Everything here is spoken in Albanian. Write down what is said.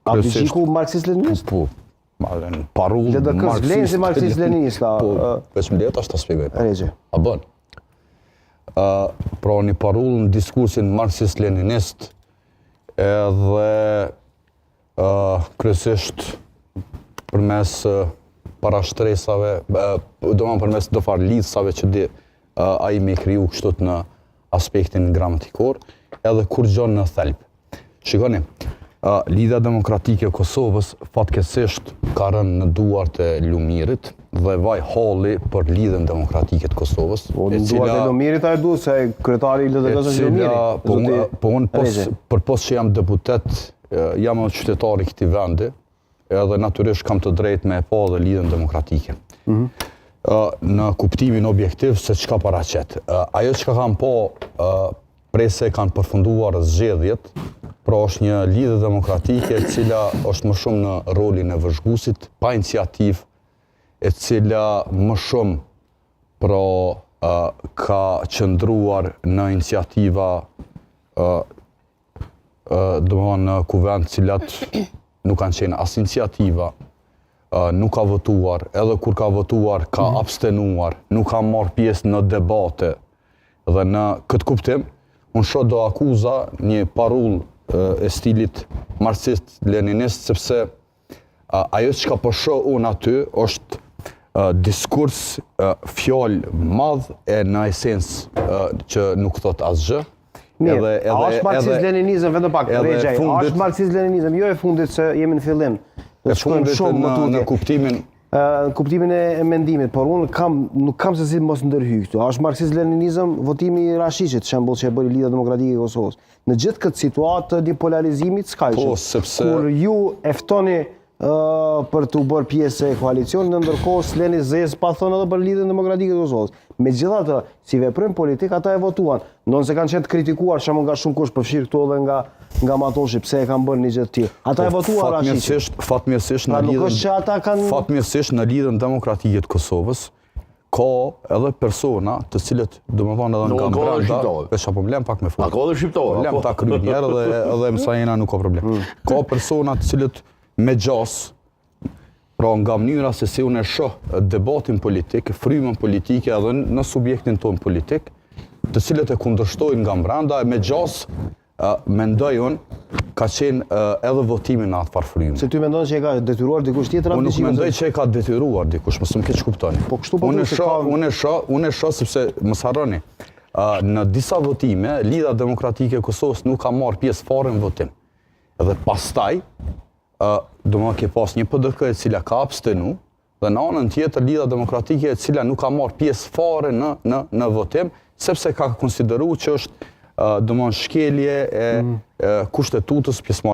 A Biçiku marksist-leninist? Po. Parull marksist. Vlen si marksist-leninist. Po, veç më letë ashtë të spjegoj. Regje. A bën. Pra një parull në diskursin marksist-leninist edhe kryesisht përmes parashtresave, përmes do farë lidhësave që ai me kriju kështut në aspektin gramatikor, edhe kur gjonë në thelb. Shikoni, Lidhja Demokratike e Kosovës fatkeqësisht ka rënë në duart e Lumirit dhe vaj halli për Lidhjen Demokratike të Kosovës. Në duart e Lumirit a e du, se kryetari i LDK-s është Lumiri. Po unë për pos që jam deputet, jam qytetari këtij vendi, edhe natyrisht kam të drejtë me e pa dhe Lidhjen Demokratike. Në kuptimin objektiv se çka paraqet. Ajo që kam pa prese kanë përfunduar zgjedhjet, pra është një lidhje demokratike e cila është më shumë në rolin e vëzhguesit, pa iniciativë, e cila më shumë ka qëndruar në iniciativa në kuvend cilat nuk kanë qenë as iniciativa, nuk ka votuar, edhe kur ka votuar ka abstenuar, nuk ka marrë pjesë në debate, dhe në këtë kuptim, unë shoh do akuza një parull e stilit marksist-leninist, sepse ajo që ka po shoh unë aty është diskurs fjalë madh e në esencë që nuk thot asgjë. Mirë, a është marksist-leninizëm, vetëm pak, Regjaj, a është marksist-leninizëm, jo e fundit se jemi në fillim. E fundit në kuptimin kuptimin e mendimit, por unë nuk kam se si mos ndërhyj këtu. A është marksist-leninizëm votimi i Rashiqit, shembull që e bëri Lidhja Demokratike e Kosovës. Në gjithë këtë situatë të dipolarizimit skajshëm, kur ju e ftoni për të bërë pjesë e koalicionit, ndërkohë s'leni zez pa thonë edhe për Lidhjen Demokratike të Kosovës. Megjithatë, si veprim politik ata e votuan. Ndonë se kanë qenë të kritikuar shembull nga shumë kush, përfshirë këtu edhe nga Matoshi, pse e kanë bërë një gjë të tillë. Ata e votuan Rashiqin. Fatmirësisht në Lidhjen Demokratike të Kosovës ka edhe persona të cilët, domethënë edhe nga brenda, veç apo mlem pak me fol. Ka edhe shqiptarë. Mlem ta kryej një herë edhe mësa jena nuk ka problem. Ka persona të cilët me gjas, pra nga mënyra se si unë e shoh debatin politik, frymën politike edhe në subjektin tonë politik, të cilët e kundërshtojnë nga brenda, me gjas mendoj unë ka qenë edhe votimi në atë farë frymë. Se ty mendon që e ka detyruar dikush tjetër? Unë nuk mendoj që e ka detyruar dikush, mos më keq kuptoni. Po kështu po unë e shoh sepse mos harroni, në disa votime Lidhja Demokratike e Kosovës nuk ka marrë pjesë fare në votim. Edhe pastaj do më ke pas një PDK e cila ka abstenu, dhe në anën tjetër Lidhja Demokratike e cila nuk ka marrë pjesë fare në votim, sepse ka konsideruar që është do më shkelje e kushtetutës pjesëmarrësisë.